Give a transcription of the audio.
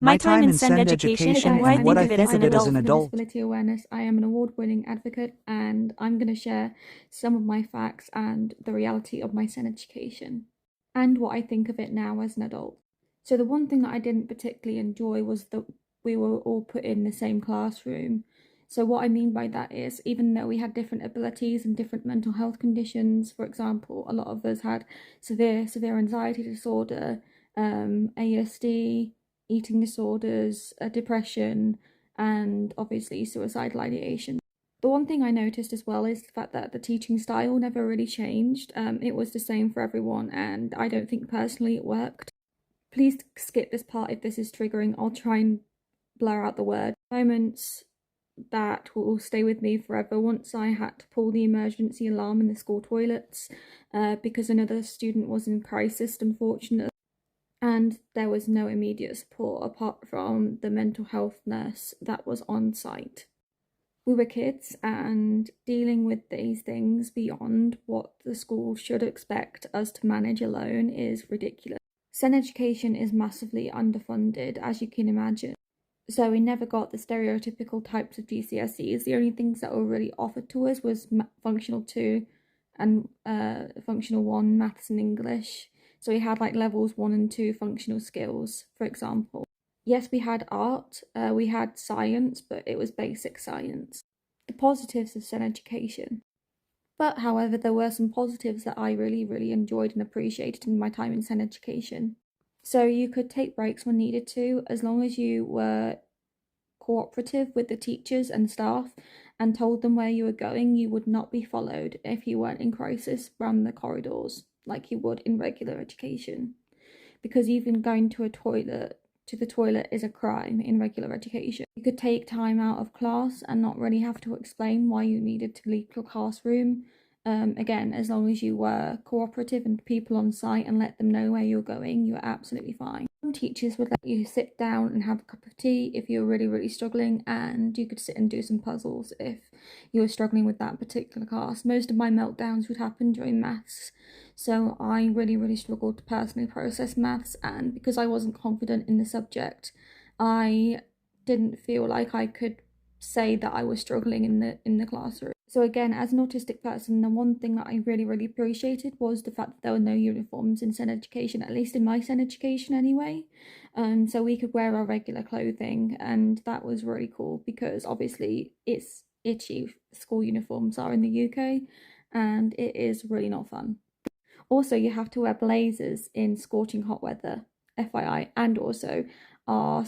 My time in SEND education guys, and I'm what I David think of it as an for adult. Disability Awareness. I am an award-winning advocate, and I'm going to share some of my facts and the reality of my SEN education and what I think of it now as an adult. So the one thing that I didn't particularly enjoy was that we were all put in the same classroom. So what I mean by that is, even though we had different abilities and different mental health conditions, for example, a lot of us had severe anxiety disorder, ASD, eating disorders, depression, and obviously suicidal ideation. The one thing I noticed as well is the fact that the teaching style never really changed. It was the same for everyone, and I don't think personally it worked. Please skip this part if this is triggering. I'll try and blur out the word. Moments that will stay with me forever. Once I had to pull the emergency alarm in the school toilets because another student was in crisis, unfortunately, and there was no immediate support apart from the mental health nurse that was on site. We were kids, and dealing with these things beyond what the school should expect us to manage alone is ridiculous. SEN education is massively underfunded, as you can imagine. So we never got the stereotypical types of GCSEs. The only things that were really offered to us was functional 2 and functional 1 maths and English. So we had like levels 1 and 2 functional skills, for example. Yes, we had art, we had science, but it was basic science. The positives of SEN education. But however, there were some positives that I really enjoyed and appreciated in my time in SEN education. So you could take breaks when needed to, as long as you were cooperative with the teachers and staff and told them where you were going. You would not be followed if you weren't in crisis around the corridors like you would in regular education. Because even going to the toilet is a crime in regular education. You could take time out of class and not really have to explain why you needed to leave the classroom. Again, as long as you were cooperative and people on site and let them know where you're going, you're absolutely fine. Some teachers would let you sit down and have a cup of tea if you're really struggling, and you could sit and do some puzzles if you were struggling with that particular class. Most of my meltdowns would happen during maths, so I really struggled to personally process maths, and because I wasn't confident in the subject, I didn't feel like I could say that I was struggling in the classroom. So again, as an autistic person, the one thing that I really appreciated was the fact that there were no uniforms in SEN education, at least in my SEN education anyway. So we could wear our regular clothing, and that was really cool because obviously it's itchy. School uniforms are in the UK, and it is really not fun. Also, you have to wear blazers in scorching hot weather, FYI, and also our